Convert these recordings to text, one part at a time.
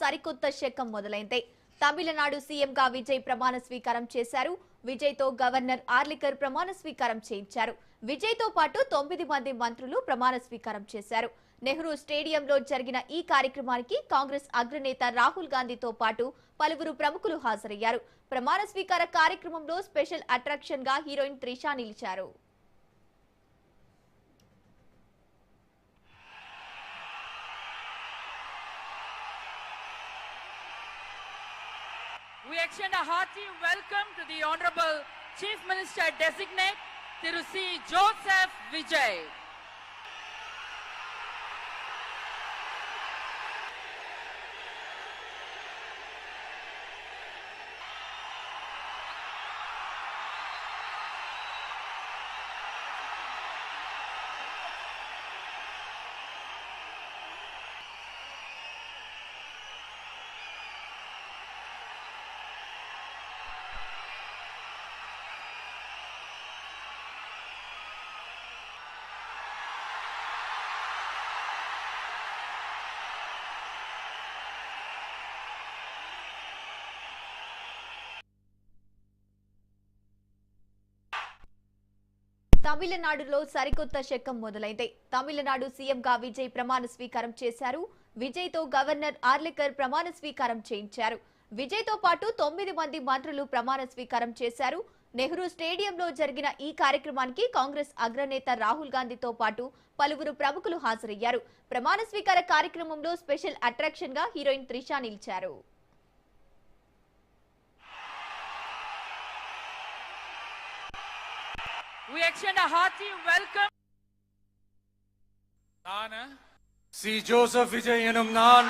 సరికొత్త శకం మొదలైంది. తమిళనాడు సీఎంగా విజయ్ ప్రమాణ స్వీకారం చేశారు. విజయ్తో గవర్నర్ ఆర్లికర్ ప్రమాణ స్వీకారం చేయించారు. విజయ్తో పాటు 9 మంది మంత్రులు ప్రమాణ స్వీకారం చేశారు. నెహ్రూ స్టేడియంలో జరిగిన ఈ కార్యక్రమానికి కాంగ్రెస్ అగ్రనేత రాహుల్ గాంధీతో పాటు పలువురు ప్రముఖులు హాజరయ్యారు. ప్రమాణ స్వీకార కార్యక్రమంలో స్పెషల్ అట్రాక్షన్ గా హీరోయిన్ త్రిష నిలిచారు. We extend a hearty welcome to the Honorable Chief Minister Designate, Thiru C. Joseph Vijay. తమిళనాడులో సరికొత్త శకం మొదలైంది. తమిళనాడు సీఎంగా విజయ్ ప్రమాణ స్వీకారం చేశారు. విజయ్తో గవర్నర్ ఆర్లికర్ ప్రమాణ స్వీకారం చేయించారు. విజయ్తో పాటు 9 మంది మంత్రులు ప్రమాణ స్వీకారం చేశారు. నెహ్రూ స్టేడియంలో జరిగిన ఈ కార్యక్రమానికి కాంగ్రెస్ అగ్రనేత రాహుల్ గాంధీతో పాటు పలువురు ప్రముఖులు హాజరయ్యారు. ప్రమాణ స్వీకార కార్యక్రమంలో స్పెషల్ అట్రాక్షన్ గా హీరోయిన్ త్రిష నిలిచారు. We extend a hearty welcome. நான் சி ஜோசப் விஜய் எனும் நான்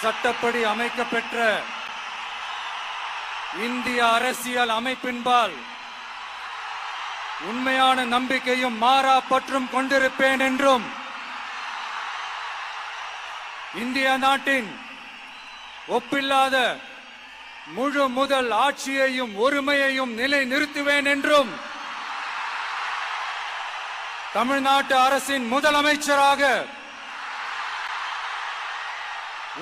சட்டப்படி அமைக்கப்பெற்ற இந்திய அரசியல் அமைப்பின்பால் உண்மையான நம்பிக்கையும் மாறா பற்றும் கொண்டிருப்பேன் என்றும் இந்திய நாட்டின் ஒப்பில்லாத முழு முதல் ஆட்சியையும் ஒருமையையும் நிலைநிறுத்துவேன் என்றும் தமிழ்நாட்டு அரசின் முதலமைச்சராக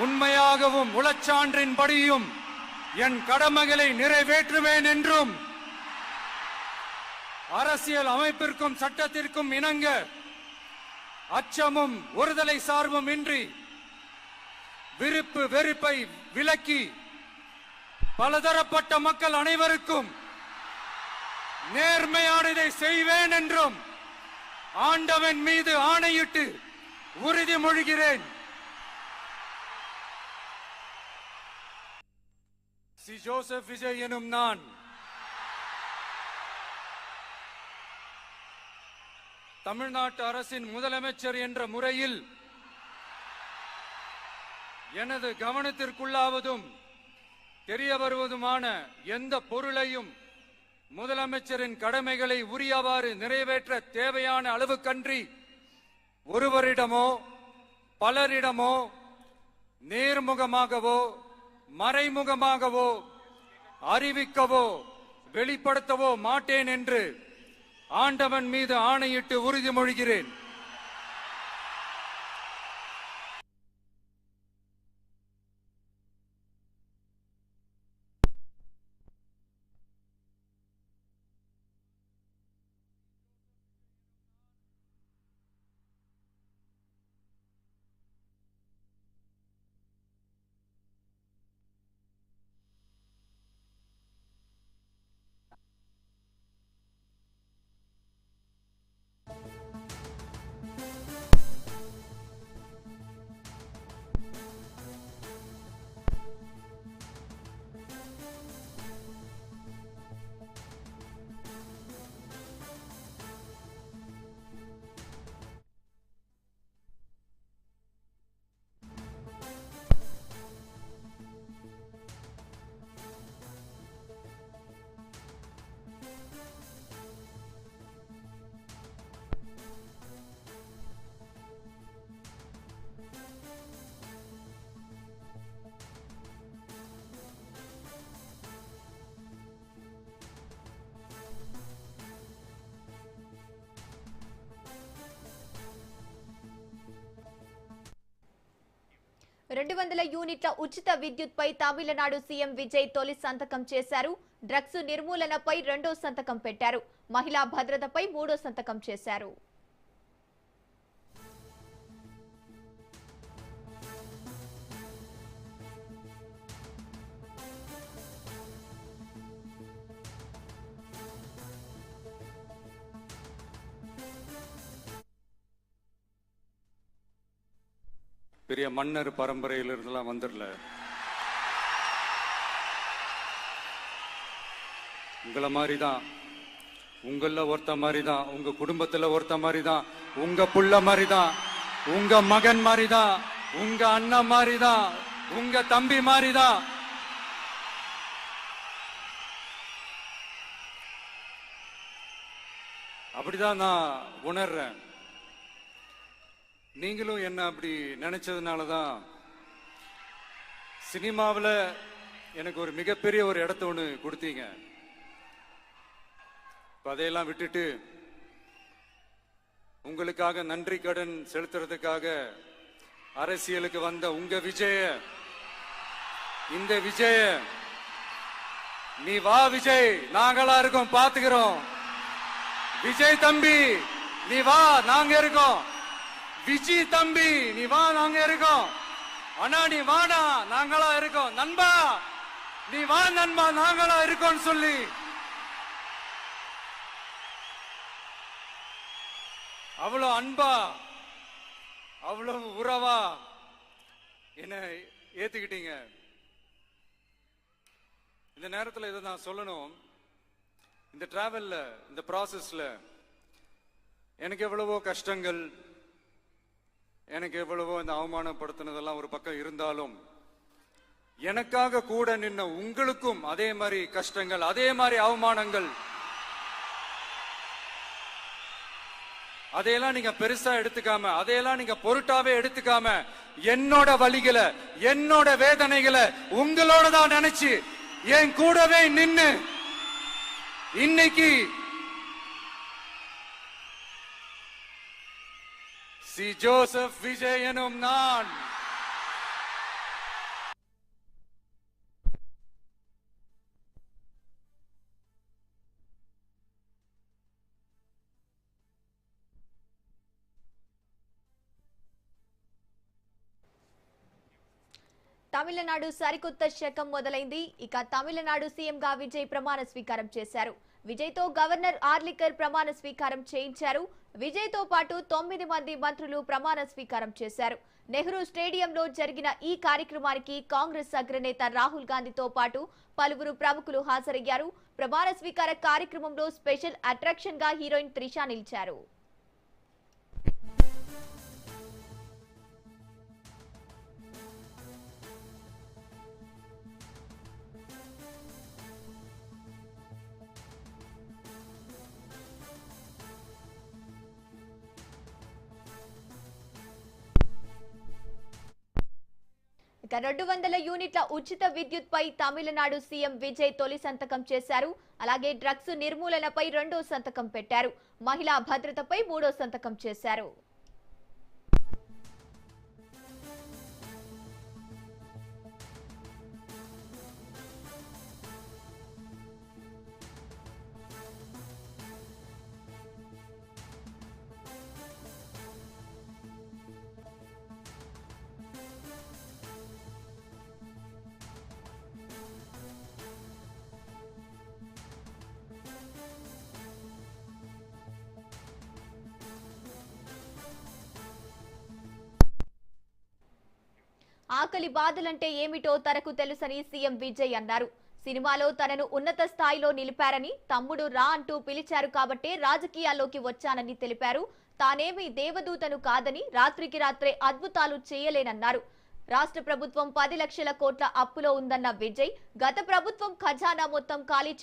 உண்மையாகவும் உளச்சான்றின்படியும் என் கடமைகளை நிறைவேற்றுவேன் என்றும் அரசியல் அமைப்பிற்கும் சட்டத்திற்கும் இணங்க அச்சமும் ஒருதலை சார்பும் இன்றி விருப்பு வெறுப்பை விலக்கி பலதரப்பட்ட மக்கள் அனைவருக்கும் நேர்மையானதை செய்வேன் என்றும் ஆண்டவன் மீது ஆணையிட்டு உறுதிமொழிகிறேன். சி ஜோசப் விஜய் எனும் நான் தமிழ்நாட்டு அரசின் முதலமைச்சர் என்ற முறையில் எனது கவனத்திற்குள்ளாவதும் தெரிய வருவதுமான எந்த பொருளையும் முதலமைச்சரின் கடமைகளை உரியவாறு நிறைவேற்ற தேவையான அளவுக்கன்றி ஒருவரிடமோ பலரிடமோ நேர்முகமாகவோ மறைமுகமாகவோ அறிவிக்கவோ வெளிப்படுத்தவோ மாட்டேன் என்று ஆண்டவன் மீது ஆணையிட்டு உறுதிமொழிகிறேன். 200 యూనిట్ల ఉచిత విద్యుత్పై తమిళనాడు సీఎం విజయ్ తొలి సంతకం చేశారు. డ్రగ్స్ నిర్మూలనపై రెండో సంతకం పెట్టారు. మహిళా భద్రతపై మూడో సంతకం చేశారు. பெரிய மன்னர் பரம்பரையிலிருந்தெல்லாம் வந்துடல. உங்களை மாதிரி தான், உங்கள ஒருத்த மாதிரி தான், உங்க குடும்பத்துல ஒருத்த மாதிரி தான், உங்க புள்ள மாதிரி தான், உங்க மகன் மாதிரி தான், உங்க அண்ணன் மாதிரி தான், உங்க தம்பி மாதிரி தான். அப்படிதான் நான் உணர்றேன். நீங்களும் என்ன அப்படி நினைச்சதுனால தான் சினிமாவில் எனக்கு ஒரு மிகப்பெரிய ஒரு இடத்த ஒன்று கொடுத்தீங்க. அதையெல்லாம் விட்டுட்டு உங்களுக்காக நன்றி கடன் செலுத்துறதுக்காக அரசியலுக்கு வந்த உங்க விஜய, இந்த விஜய, நீ வா விஜய், நாங்களா இருக்கோம், பாத்துக்கிறோம். விஜய் தம்பி நீ வா, நாங்க இருக்கோம். விஜய் தம்பி நீ வா, நாங்க இருக்கோம். அண்ணா நீ வாடா, நாங்களா இருக்கோம். நண்பா நீ வா நண்பா, நாங்களா இருக்கோம் சொல்லி அவ்வளவு அன்பா, அவ்வளவு உறவா என்ன ஏத்துக்கிட்டீங்க. இந்த நேரத்தில் இதை நான் சொல்லணும். இந்த டிராவல்ல, இந்த ப்ராசஸ்ல எனக்கு எவ்வளவோ கஷ்டங்கள், எனக்கு எவ்வளவோ இந்த அவமானப்படுத்தினதெல்லாம் ஒரு பக்கம் இருந்தாலும், எனக்காக கூட நின்ன உங்களுக்கும் அதே மாதிரி கஷ்டங்கள், அதே மாதிரி அவமானங்கள், அதையெல்லாம் நீங்க பெருசா எடுத்துக்காம, அதையெல்லாம் நீங்க பொருட்டாவே எடுத்துக்காம, என்னோட வலிகளை, என்னோட வேதனைகளை உங்களோட தான் நினைச்சு என் கூடவே நின்னு இன்னைக்கு சி ஜோசப் விஜய் எனும் நான் తమిళనాడు సరికొత్త శకం మొదలైంది. ఇక తమిళనాడు సీఎంగా విజయ్ ప్రమాణ స్వీకారం చేశారు. విజయ్తో గవర్నర్ ఆర్లికర్ ప్రమాణ స్వీకారం చేయించారు. విజయ్తో పాటు 9 మంది మంత్రులు ప్రమాణ స్వీకారం చేశారు. నెహ్రూ స్టేడియంలో జరిగిన ఈ కార్యక్రమానికి కాంగ్రెస్ అగ్రనేత రాహుల్ గాంధీతో పాటు పలువురు ప్రముఖులు హాజరయ్యారు. ప్రమాణ స్వీకార కార్యక్రమంలో స్పెషల్ అట్రాక్షన్ గా హీరోయిన్ త్రిష నిలిచారు. ఇక 200 యూనిట్ల ఉచిత విద్యుత్ పై తమిళనాడు సీఎం విజయ్ తొలి సంతకం చేశారు. అలాగే డ్రగ్స్ నిర్మూలనపై రెండో సంతకం పెట్టారు. మహిళా భద్రతపై మూడో సంతకం చేశారు. ఆకలి బాధలంటే ఏమిటో తనకు తెలుసని సీఎం విజయ్ అన్నారు. సినిమాలో తనను ఉన్నత స్థాయిలో నిలిపారని, తమ్ముడు రా అంటూ పిలిచారు కాబట్టే రాజకీయాల్లోకి వచ్చానని తెలిపారు. తానేమీ దేవదూతను కాదని, రాత్రికి రాత్రే అద్భుతాలు చేయలేనన్నారు. రాష్ట్ర ప్రభుత్వం 10 లక్షల కోట్ల అప్పులో ఉందన్న విజయ్, గత ప్రభుత్వం ఖజానా మొత్తం ఖాళీ